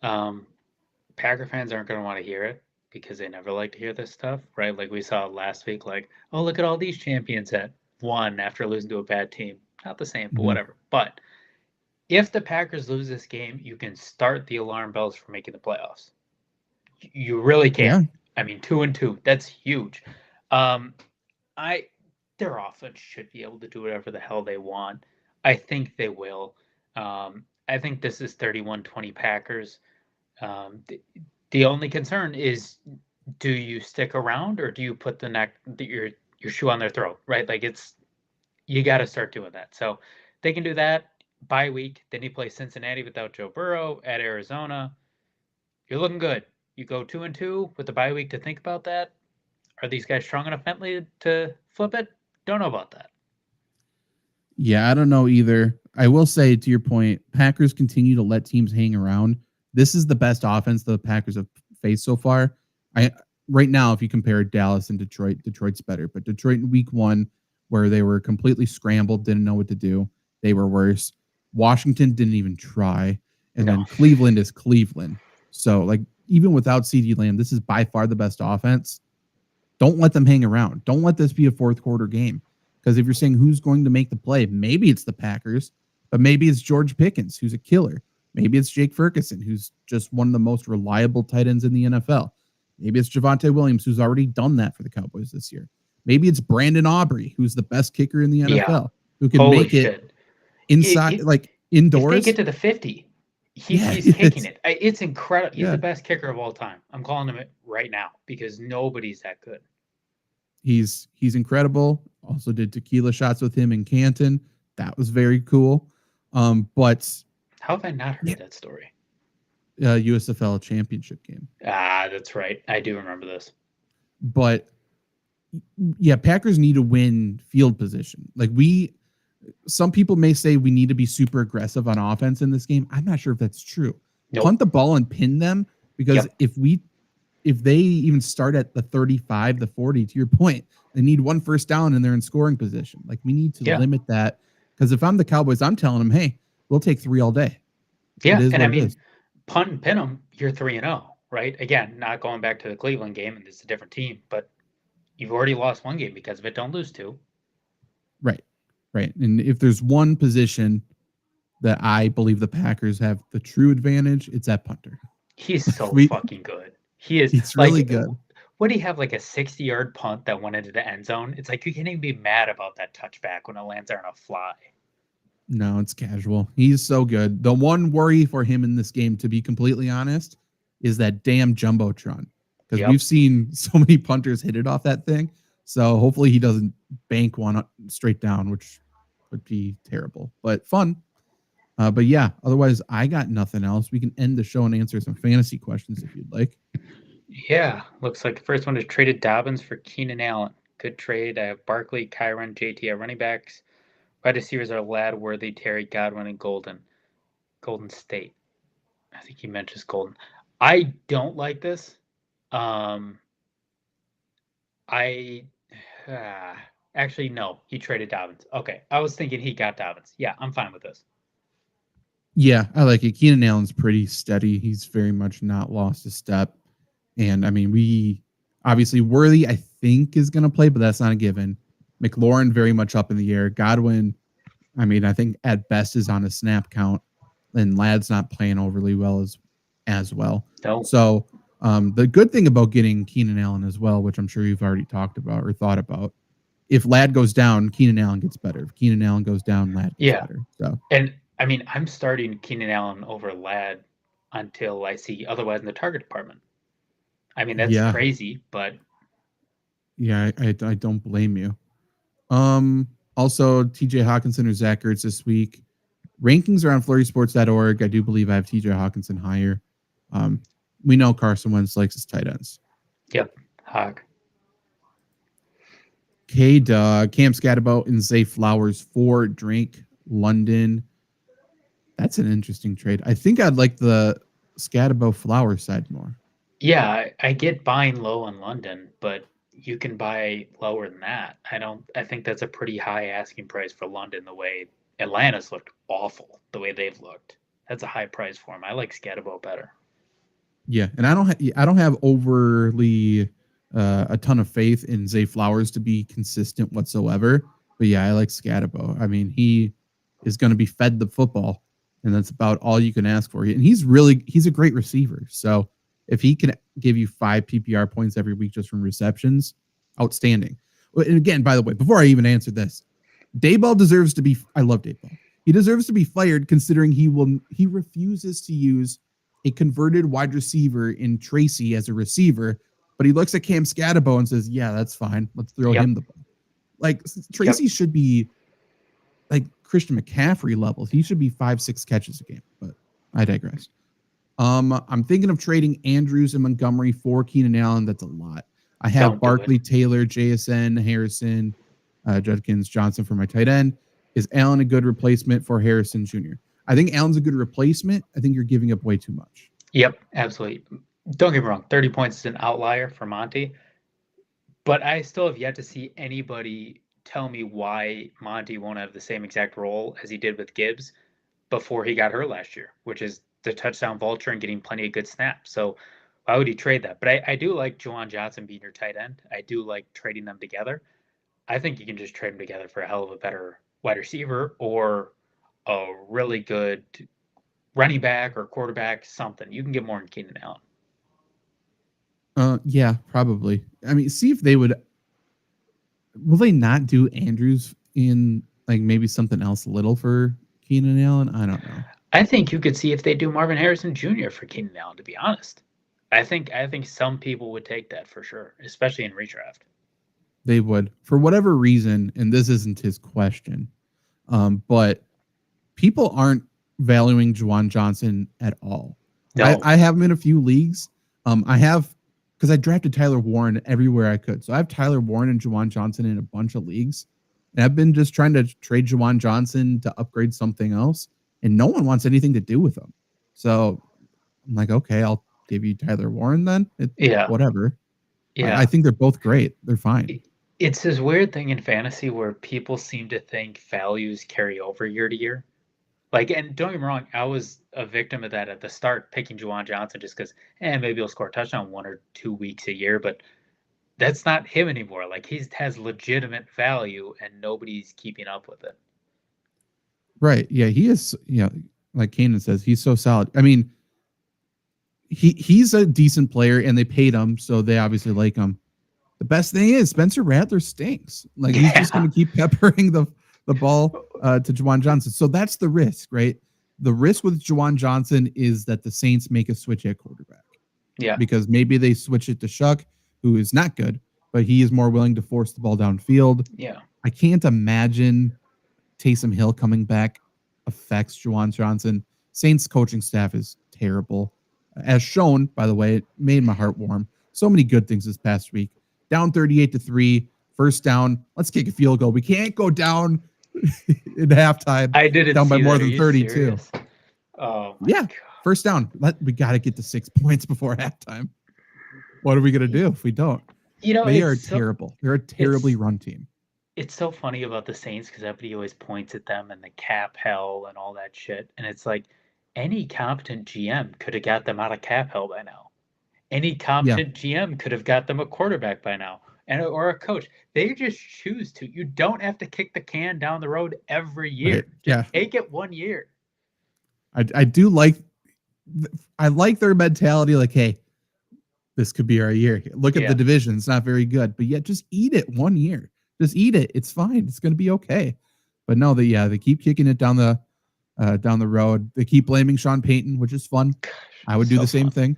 Packer fans aren't going to want to hear it because they never like to hear this stuff, right? Like we saw last week, like, oh, look at all these champions that won after losing to a bad team. Not the same, but whatever. But if the Packers lose this game, you can start the alarm bells for making the playoffs. You really can. Yeah. I mean, 2-2, that's huge. Their offense should be able to do whatever the hell they want. I think they will. I think this is 31-20 Packers. The only concern is, do you stick around or do you put your shoe on their throat, right? Like, you got to start doing that. So they can do that. Bye week, then you play Cincinnati without Joe Burrow at Arizona. You're looking good. You go 2-2 with the bye week to think about that. Are these guys strong enough mentally to flip it? Don't know about that. Yeah, I don't know either. I will say, to your point, Packers continue to let teams hang around. This is the best offense the Packers have faced so far. Right now, if you compare Dallas and Detroit, Detroit's better. But Detroit in week 1, where they were completely scrambled, didn't know what to do, they were worse. Washington didn't even try. And then Cleveland is Cleveland. So, like, even without CeeDee Lamb, this is by far the best offense. Don't let them hang around. Don't let this be a fourth quarter game. Because if you're saying who's going to make the play, maybe it's the Packers, but maybe it's George Pickens, who's a killer. Maybe it's Jake Ferguson, who's just one of the most reliable tight ends in the NFL. Maybe it's Javonte Williams, who's already done that for the Cowboys this year. Maybe it's Brandon Aubrey, who's the best kicker in the NFL, who can make it inside, like indoors. If they get to the 50, he's kicking it. It's incredible. He's the best kicker of all time. I'm calling him it right now because nobody's that good. He's incredible. Also did tequila shots with him in Canton. That was very cool. But how have I not heard that story? USFL championship game. That's right. I do remember this. But yeah, Packers need to win field position. Like some people may say we need to be super aggressive on offense in this game. I'm not sure if that's true. Nope. Punt the ball and pin them, because if they even start at the 35, the 40, to your point, they need one first down and they're in scoring position. Like, we need to limit that, because if I'm the Cowboys, I'm telling them, hey, we'll take 3 all day. Yeah, and I mean, punt and pin them, you're 3-0, right? Again, not going back to the Cleveland game, and it's a different team, but you've already lost 1 game because of it. Don't lose 2. Right. And if there's one position that I believe the Packers have the true advantage, it's at punter. He's so fucking good. He is. He's really good. What do you have, like a 60-yard punt that went into the end zone? It's like you can't even be mad about that touchback when it lands there on a fly. No, it's casual. He's so good. The one worry for him in this game, to be completely honest, is that damn Jumbotron. Because we've seen so many punters hit it off that thing. So hopefully he doesn't bank one straight down, which would be terrible. But fun. But yeah, otherwise I got nothing else. We can end the show and answer some fantasy questions if you'd like. Yeah, looks like the first one is traded Dobbins for Keenan Allen. Good trade. I have Barkley, Kyron, JT at running backs. Wide receivers are Ladworthy, Terry, Godwin, and Golden State. I think he mentions Golden. I don't like this. Actually, no. He traded Dobbins. Okay, I was thinking he got Dobbins. Yeah, I'm fine with this. Yeah, I like it. Keenan Allen's pretty steady. He's very much not lost a step. And I mean, we obviously Worthy, I think, is going to play, but that's not a given. McLaurin very much up in the air. Godwin, I mean, I think at best is on a snap count, and Ladd's not playing overly well as well. No. So the good thing about getting Keenan Allen as well, which I'm sure you've already talked about or thought about, if Ladd goes down, Keenan Allen gets better. If Keenan Allen goes down, Ladd gets Yeah. better. So, And I mean, I'm starting Keenan Allen over Ladd until I see otherwise in the target department. I mean, that's yeah, crazy, but I don't blame you. Also, TJ Hawkinson or Zach Ertz this week. Rankings are on flurrysports.org. I do believe I have TJ Hawkinson higher. Um, we know Carson Wentz likes his tight ends. yep, Hawk. K-Dog, Cam Scatterbo and Zay Flowers for Drake London. That's an interesting trade. I think I'd like the Scatterbo Flower side more. Yeah, I get buying low in London, but you can buy lower than that. I think that's a pretty high asking price for London the way Atlanta's looked awful, the way they've looked. That's a high price for him. I like Scatterbo better. Yeah, and I don't have overly a ton of faith in Zay Flowers to be consistent whatsoever. But yeah, I like Scatterbo. I mean, he is going to be fed the football, and that's about all you can ask for. And he's a great receiver. So if he can give you 5 PPR points every week just from receptions, outstanding. And again, by the way, before I even answer this, Dayball deserves to be. I love Dayball. He deserves to be fired considering he refuses to use a converted wide receiver in Tracy as a receiver, but he looks at Cam Scatterbo and says, "Yeah, that's fine. Let's throw him the ball." Like Tracy should be like Christian McCaffrey levels. He should be 5-6 catches a game, but I digress. I'm thinking of trading Andrews and Montgomery for Keenan Allen. That's a lot. I have Barkley, Taylor, JSN, Harrison, Judkins, Johnson for my tight end. Is Allen a good replacement for Harrison Jr.? I think Allen's a good replacement. I think you're giving up way too much. Yep, absolutely. Don't get me wrong, 30 points is an outlier for Monty, but I still have yet to see anybody tell me why Monty won't have the same exact role as he did with Gibbs before he got hurt last year, which is the touchdown vulture and getting plenty of good snaps. So why would he trade that? But I do like Juwan Johnson being your tight end. I do like trading them together. I think you can just trade them together for a hell of a better wide receiver or a really good running back or quarterback, something. You can get more than Keenan Allen. Yeah, probably. I mean, see if they would. Will they not do Andrews in like maybe something else little for Keenan Allen? I don't know. I think you could see if they do Marvin Harrison Jr. for Keenan Allen, to be honest. I think some people would take that for sure, especially in redraft. They would, for whatever reason, and this isn't his question, but people aren't valuing Juwan Johnson at all. No. I have him in a few leagues. I have because I drafted Tyler Warren everywhere I could. So I have Tyler Warren and Juwan Johnson in a bunch of leagues. And I've been just trying to trade Juwan Johnson to upgrade something else, and no one wants anything to do with him. So I'm like, okay, I'll give you Tyler Warren then. Whatever. Yeah. I think they're both great. They're fine. It's this weird thing in fantasy where people seem to think values carry over year to year. Like, and don't get me wrong, I was a victim of that at the start, picking Juwan Johnson just because, maybe he'll score a touchdown 1 or 2 weeks a year, but that's not him anymore. Like, he has legitimate value, and nobody's keeping up with it. Right. Yeah, he is. Yeah, like Kanan says, he's so solid. I mean, he's a decent player, and they paid him, so they obviously like him. The best thing is Spencer Rattler stinks. Like he's just going to keep peppering the ball to Juwan Johnson. So that's the risk, right? The risk with Juwan Johnson is that the Saints make a switch at quarterback. Yeah. Because maybe they switch it to Shuck, who is not good, but he is more willing to force the ball downfield. Yeah. I can't imagine Taysom Hill coming back affects Juwan Johnson. Saints coaching staff is terrible. As shown, by the way, it made my heart warm. So many good things this past week. Down 38-3, first down. Let's kick a field goal. We can't go down in halftime. I didn't down by see more that. than 32. Serious? Oh my God. First down. We got to get to 6 points before halftime. What are we gonna do if we don't? They are terrible. They're a terribly run team. It's so funny about the Saints because everybody always points at them and the cap hell and all that shit, and it's like any competent GM could have got them out of cap hell by now. Any competent GM could have got them a quarterback by now. or a coach. They just choose to. You don't have to kick the can down the road every year. Right. Just Yeah. take it 1 year. I do like their mentality. Like, hey, this could be our year. Look at the division; it's not very good, but yet just eat it 1 year. Just eat it. It's fine. It's going to be okay. But no, they keep kicking it down the road. They keep blaming Sean Payton, which is fun. Gosh, I would do the same thing.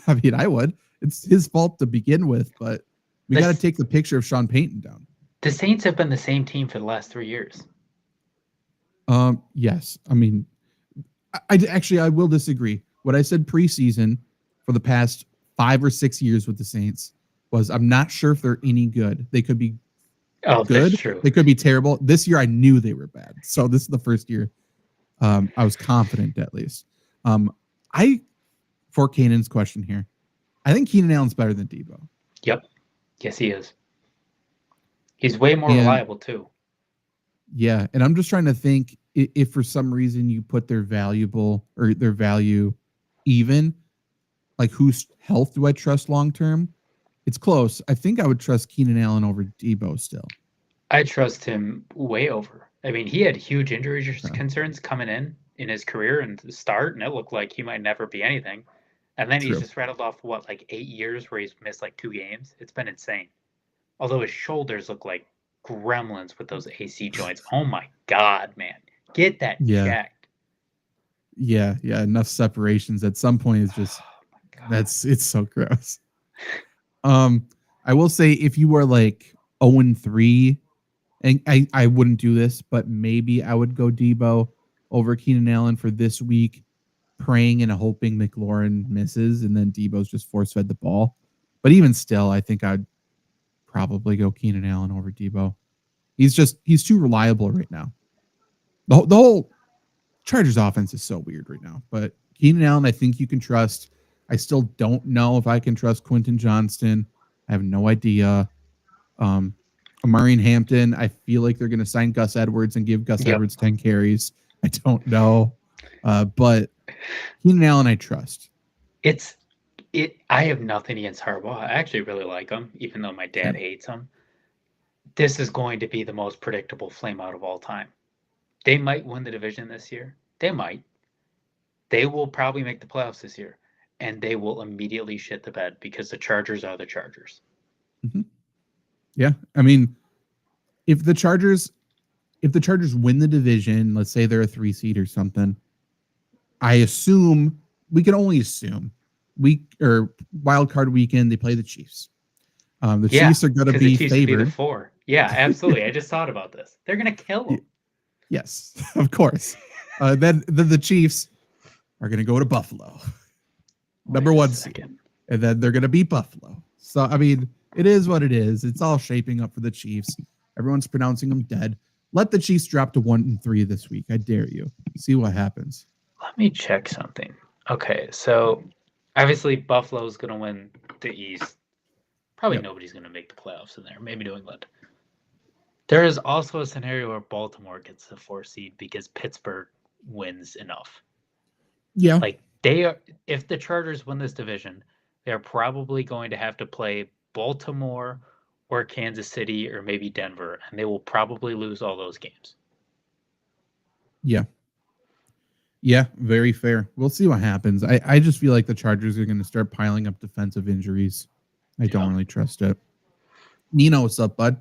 I mean, I would. It's his fault to begin with, but we got to take the picture of Sean Payton down. The Saints have been the same team for the last 3 years. Yes. I mean, I will disagree. What I said preseason for the past 5 or 6 years with the Saints was I'm not sure if they're any good. They could be good. That's true. They could be terrible. This year I knew they were bad. So this is the first year I was confident at least. For Kanan's question here, I think Keenan Allen's better than Debo. Yep. Yes, he is. He's way more reliable too. Yeah, and I'm just trying to think if for some reason you put their value even, like whose health do I trust long term? It's close. I think I would trust Keenan Allen over Debo still. I trust him way over. I mean, he had huge injury concerns coming in his career and the start, and it looked like he might never be anything. And then he's just rattled off, 8 years where he's missed 2 games? It's been insane. Although his shoulders look like gremlins with those AC joints. Oh my God, man. Get that checked. Yeah. Enough separations at some point is just, it's so gross. I will say if you were 0-3, and I wouldn't do this, but maybe I would go Debo over Keenan Allen for this week, praying and hoping McLaurin misses, and then Debo's just force-fed the ball. But even still, I think I'd probably go Keenan Allen over Debo. He's too reliable right now. The whole Chargers offense is so weird right now. But Keenan Allen, I think you can trust. I still don't know if I can trust Quentin Johnston. I have no idea. Amari and Hampton, I feel like they're going to sign Gus Edwards and give Gus Edwards 10 carries. I don't know. But Keenan Allen, I trust. I have nothing against Harbaugh. I actually really like him, even though my dad hates him. This is going to be the most predictable flameout of all time. They might win the division this year. They might. They will probably make the playoffs this year, and they will immediately shit the bed because the Chargers are the Chargers. Mm-hmm. Yeah, I mean, if the Chargers win the division, let's say they're a 3 seed or something, I assume we can only assume wild card weekend they play the Chiefs. The Chiefs are going to be favored. Be 4. Yeah, absolutely. I just thought about this. They're going to kill them. Yes, of course. Then the Chiefs are going to go to Buffalo, number 1 seed, and then they're going to beat Buffalo. So I mean, it is what it is. It's all shaping up for the Chiefs. Everyone's pronouncing them dead. Let the Chiefs drop to 1-3 this week. I dare you. See what happens. Let me check something. Okay, so obviously Buffalo's going to win the East. Probably nobody's going to make the playoffs in there. Maybe New England. There is also a scenario where Baltimore gets the 4 seed because Pittsburgh wins enough. Yeah. If the Chargers win this division, they're probably going to have to play Baltimore or Kansas City or maybe Denver, and they will probably lose all those games. Yeah. Yeah, very fair. We'll see what happens. I just feel like the Chargers are going to start piling up defensive injuries. I don't really trust it. Nino, what's up, bud?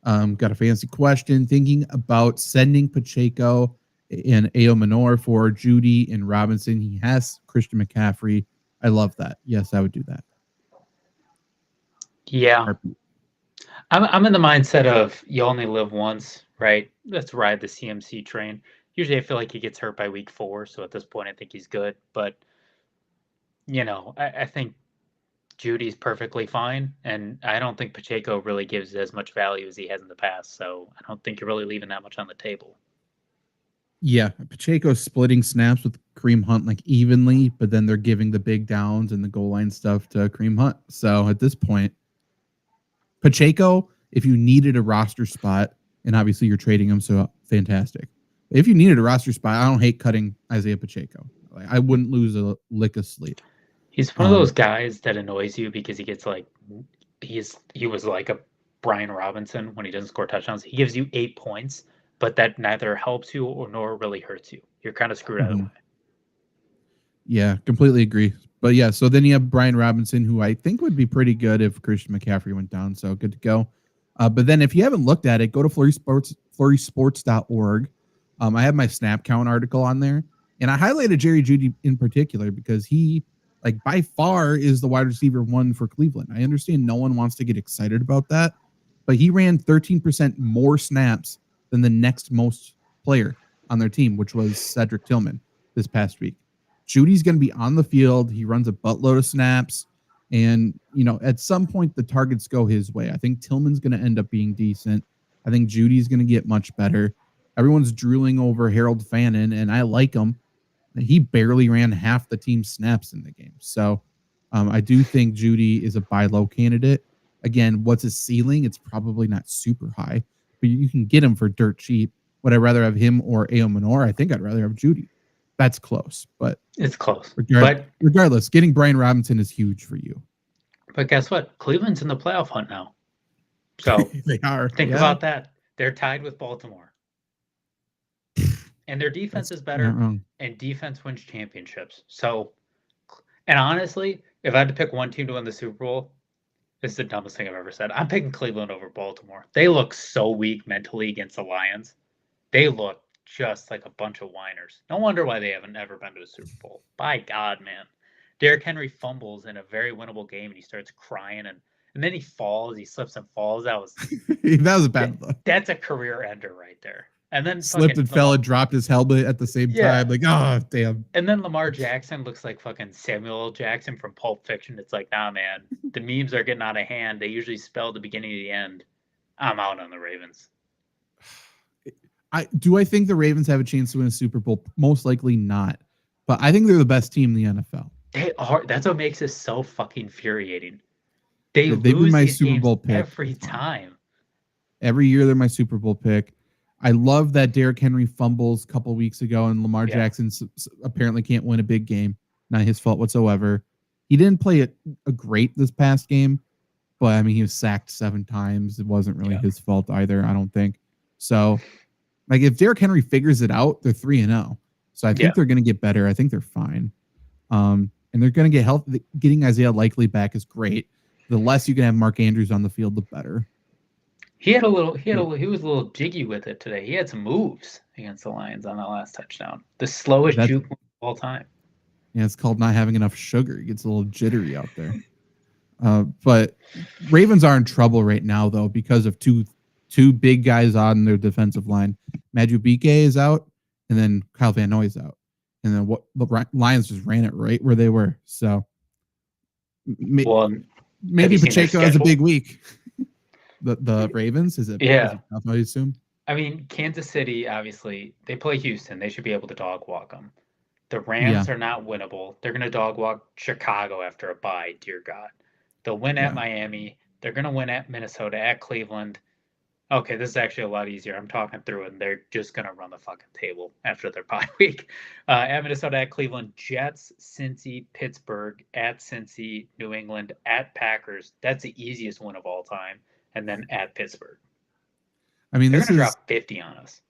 Got a fancy question. Thinking about sending Pacheco and Ao Manor for Judy and Robinson. He has Christian McCaffrey. I love that. Yes, I would do that. Yeah. I'm in the mindset of you only live once, right? Let's ride the CMC train. Usually I feel like he gets hurt by week 4, so at this point I think he's good. But, I think Judy's perfectly fine, and I don't think Pacheco really gives as much value as he has in the past, so I don't think you're really leaving that much on the table. Yeah, Pacheco's splitting snaps with Kareem Hunt evenly, but then they're giving the big downs and the goal line stuff to Kareem Hunt. So at this point, Pacheco, if you needed a roster spot, and obviously you're trading him, so fantastic. If you needed a roster spot, I don't hate cutting Isaiah Pacheco. I wouldn't lose a lick of sleep. He's one of those guys that annoys you because he gets he was like a Brian Robinson when he doesn't score touchdowns. He gives you 8 points, but that neither helps you or nor really hurts you. You're kind of screwed either way. Yeah, completely agree. But yeah, so then you have Brian Robinson, who I think would be pretty good if Christian McCaffrey went down. So good to go. But then if you haven't looked at it, go to flurrysports.org. I have my snap count article on there. And I highlighted Jerry Jeudy in particular because he, like, by far is the wide receiver one for Cleveland. I understand no one wants to get excited about that, but he ran 13% more snaps than the next most player on their team, which was Cedric Tillman this past week. Judy's going to be on the field. He runs a buttload of snaps. And, at some point, the targets go his way. I think Tillman's going to end up being decent. I think Judy's going to get much better. Everyone's drooling over Harold Fannin, and I like him. He barely ran half the team's snaps in the game. So I do think Jeudy is a buy low candidate. Again, what's his ceiling? It's probably not super high, but you can get him for dirt cheap. Would I rather have him or Ao Manor? I think I'd rather have Jeudy. That's close, but it's close. Regardless, getting Brian Robinson is huge for you. But guess what? Cleveland's in the playoff hunt now. So they are. Think about that. They're tied with Baltimore. And their defense is better, and defense wins championships. So, and honestly, if I had to pick one team to win the Super Bowl, this is the dumbest thing I've ever said. I'm picking Cleveland over Baltimore. They look so weak mentally against the Lions. They look just like a bunch of whiners. No wonder why they haven't ever been to a Super Bowl. By God, man. Derrick Henry fumbles in a very winnable game, and he starts crying, and then he falls. He slips and falls. That was a bad look. That's a career ender right there. And then slipped and fell and dropped his helmet at the same time. Like, oh, damn. And then Lamar Jackson looks like fucking Samuel L. Jackson from Pulp Fiction. It's like, nah, man. The memes are getting out of hand. They usually spell the beginning to the end. I'm out on the Ravens. I think the Ravens have a chance to win a Super Bowl? Most likely not. But I think they're the best team in the NFL. They are. That's what makes it so fucking infuriating. They've been my Super Bowl pick every time. Every year they're my Super Bowl pick. I love that Derrick Henry fumbles a couple weeks ago, and Lamar Jackson apparently can't win a big game. Not his fault whatsoever. He didn't play it a great this past game, but I mean, he was sacked 7 times. It wasn't really his fault either, I don't think. So, like, if Derrick Henry figures it out, they're 3-0. So I think they're going to get better. I think they're fine. And they're going to get healthy. Getting Isaiah Likely back is great. The less you can have Mark Andrews on the field, the better. He was a little jiggy with it today. He had some moves against the Lions on that last touchdown. The slowest juke of all time. Yeah, it's called not having enough sugar. He gets a little jittery out there. But Ravens are in trouble right now, though, because of two big guys on their defensive line. Madubuike is out, and then Kyle Van Noy is out. And then the Lions just ran it right where they were. So maybe Pacheco has a big week. The Ravens? Is it? Yeah. I assume. I mean, Kansas City, obviously, they play Houston. They should be able to dog walk them. The Rams are not winnable. They're going to dog walk Chicago after a bye, dear God. They'll win at Miami. They're going to win at Minnesota, at Cleveland. Okay, this is actually a lot easier. I'm talking through it, and they're just going to run the fucking table after their bye week. At Minnesota, at Cleveland, Jets, Cincy, Pittsburgh, at Cincy, New England, at Packers. That's the easiest win of all time. And then at Pittsburgh. I mean, they're going to drop 50 on us.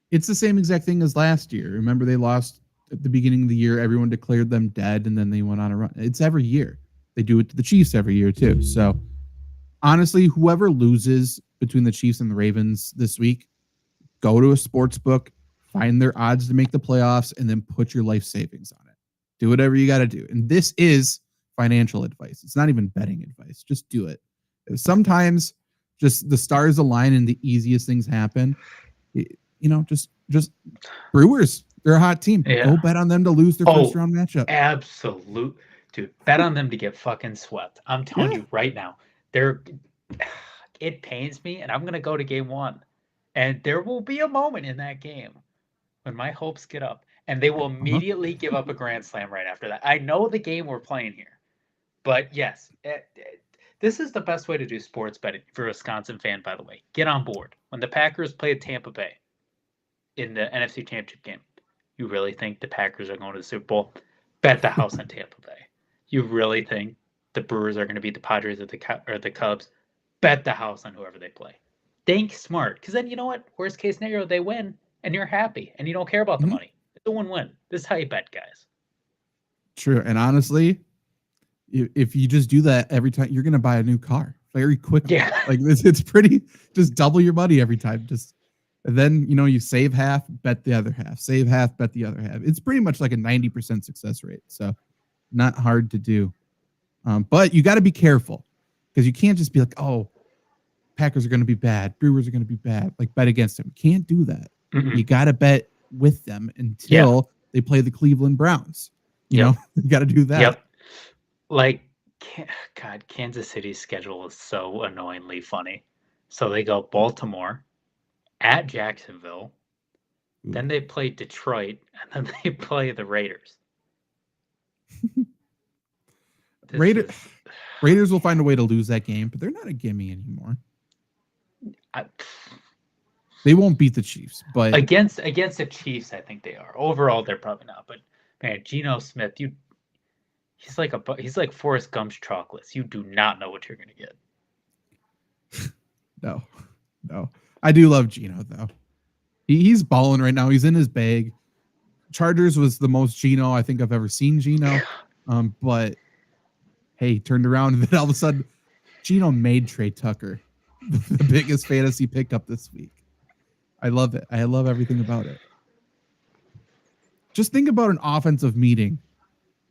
It's the same exact thing as last year. Remember, they lost at the beginning of the year. Everyone declared them dead, and then they went on a run. It's every year. They do it to the Chiefs every year, too. So, honestly, whoever loses between the Chiefs and the Ravens this week, go to a sports book, find their odds to make the playoffs, and then put your life savings on it. Do whatever you got to do. And this is financial advice. It's not even betting advice. Just do it. Sometimes just the stars align and the easiest things happen. Just Brewers, they're a hot team. Yeah. Go bet on them to lose their first round matchup. Absolute. Dude, bet on them to get fucking swept. I'm telling you right now. It pains me, and I'm going to go to game 1. And there will be a moment in that game when my hopes get up, and they will immediately give up a grand slam right after that. I know the game we're playing here, but yes, this is the best way to do sports betting for a Wisconsin fan, by the way. Get on board. When the Packers played Tampa Bay in the NFC Championship game, you really think the Packers are going to the Super Bowl? Bet the house on Tampa Bay. You really think the Brewers are going to beat the Padres or the Cubs. Bet the house on whoever they play. Think smart, because then you know what? Worst case scenario, they win, and you're happy, and you don't care about the money. It's a win-win. This is how you bet, guys. True, and honestly, if you just do that every time, you're gonna buy a new car very quickly. Yeah. Like it's pretty. Just double your money every time. And then you save half, bet the other half. Save half, bet the other half. It's pretty much like a 90% success rate. So not hard to do. But you got to be careful because you can't just be like, oh, Packers are going to be bad, Brewers are going to be bad. Like bet against them. You can't do that. You got to bet with them until they play the Cleveland Browns. You got to do that. Yep. Like, God, Kansas City's schedule is so annoyingly funny. So they go Baltimore, at Jacksonville, then they play Detroit, and then they play the Raiders. Raiders will find a way to lose that game, but they're not a gimme anymore. They won't beat the Chiefs, but against the Chiefs, I think they are. Overall, they're probably not. But man, Geno Smith, he's like Forrest Gump's chocolates. You do not know what you're gonna get. No. I do love Geno though. He's balling right now. He's in his bag. Chargers was the most Geno I think I've ever seen Geno. But hey, he turned around and then all of a sudden, Geno made Trey Tucker the biggest fantasy pickup this week. I love it. I love everything about it. Just think about an offensive meeting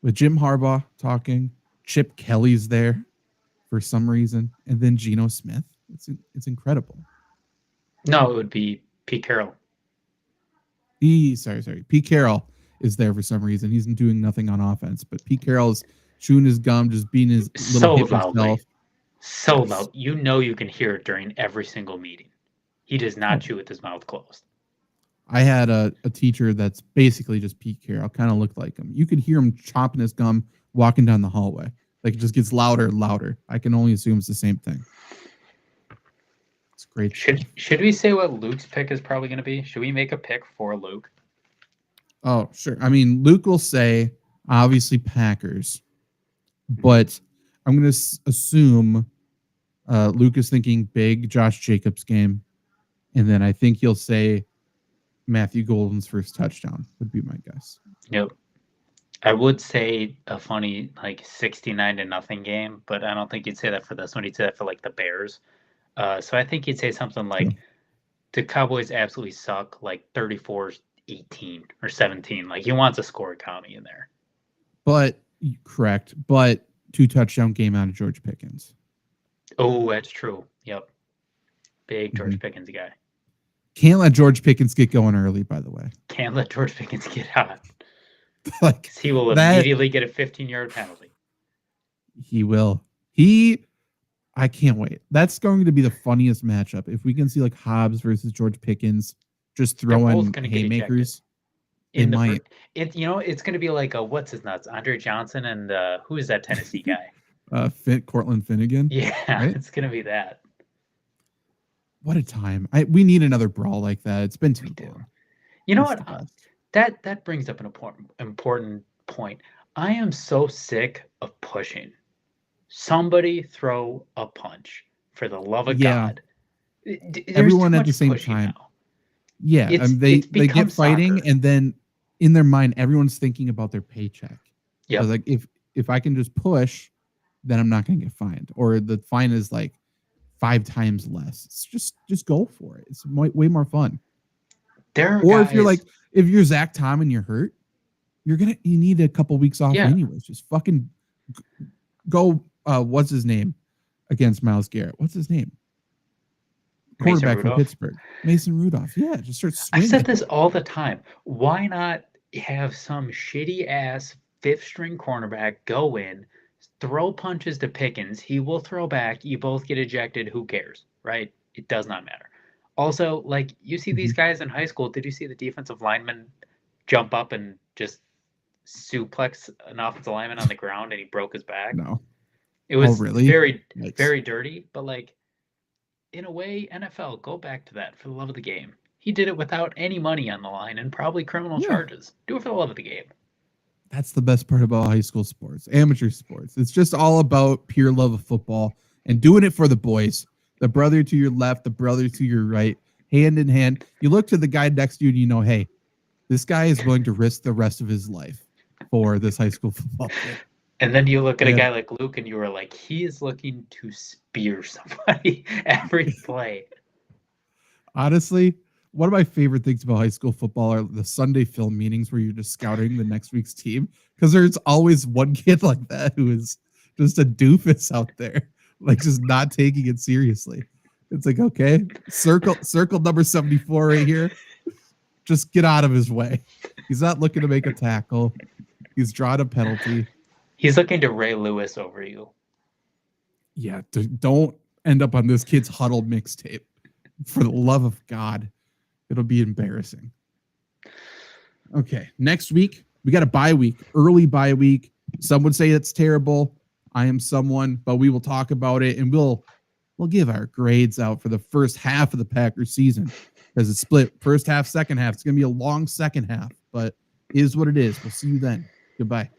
with Jim Harbaugh talking, Chip Kelly's there for some reason, and then Geno Smith. It's incredible. No, it would be Pete Carroll. Sorry. Pete Carroll is there for some reason. He's doing nothing on offense, but Pete Carroll is chewing his gum, just being his little hip himself. So loud. You can hear it during every single meeting. He does not chew with his mouth closed. I had a teacher that's basically just Pete Carroll, kind of looked like him. You could hear him chopping his gum walking down the hallway. Like it just gets louder and louder. I can only assume it's the same thing. It's great. Should we say what Luke's pick is probably going to be? Should we make a pick for Luke? Oh, sure. I mean, Luke will say, obviously, Packers. But I'm going to assume Luke is thinking big Josh Jacobs game. And then I think he'll say Matthew Golden's first touchdown would be my guess. Yep. I would say a funny 69-0 game, but I don't think you'd say that for this one. You'd say that for the Bears. So I think you'd say something like the Cowboys absolutely suck, 34-18 or 17. He wants a score economy in there. But correct. But 2-touchdown game out of George Pickens. Oh, that's true. Yep. Big George Pickens guy. Can't let George Pickens get going early, by the way. Can't let George Pickens get hot. He will immediately get a 15-yard penalty. He will. I can't wait. That's going to be the funniest matchup. If we can see Hobbs versus George Pickens just throwing haymakers. It's going to be like what's his nuts? Andre Johnson and who is that Tennessee guy? Cortland Finnegan. Yeah, right? It's going to be that. What a time. We need another brawl like that. It's been too long. You know what? That brings up an important point. I am so sick of pushing. Somebody throw a punch for the love of God. Everyone at the same time. Now. Yeah, they get fighting, soccer. And then in their mind, everyone's thinking about their paycheck. Yeah, so if I can just push, then I'm not going to get fined, or the fine is 5 times less. It's just go for it. It's way more fun. If you're Zach Tom and you're hurt, you need a couple weeks off anyways. Just fucking go. What's his name against Myles Garrett? What's his name? Quarterback from Pittsburgh, Mason Rudolph. Yeah, just start swinging. I said this all the time. Why not have some shitty ass 5th string cornerback go in, throw punches to Pickens? He will throw back. You both get ejected. Who cares, right? It does not matter. Also, you see these guys in high school. Did you see the defensive lineman jump up and just suplex an offensive lineman on the ground and he broke his back? No. It was really? very, very dirty. But, in a way, NFL, go back to that for the love of the game. He did it without any money on the line and probably criminal charges. Do it for the love of the game. That's the best part about high school sports, amateur sports. It's just all about pure love of football and doing it for the boys. The brother to your left, the brother to your right, hand in hand. You look to the guy next to you and you know, hey, this guy is willing to risk the rest of his life for this high school football kid. And then you look at a guy like Luke and you were like, he is looking to spear somebody every play. Honestly, one of my favorite things about high school football are the Sunday film meetings where you're just scouting the next week's team, because there's always one kid like that who is just a doofus out there, like just not taking it seriously. It's like, okay, circle number 74 right here. Just get out of his way. He's not looking to make a tackle. He's drawn a penalty. He's looking to Ray Lewis over you. Yeah, don't end up on this kid's huddle mixtape. For the love of God. It'll be embarrassing. Okay, next week, we got a bye week, early bye week. Some would say it's terrible. I am someone, but we will talk about it, and we'll give our grades out for the first half of the Packers season, because it's split first half, second half. It's going to be a long second half, but it is what it is. We'll see you then. Goodbye.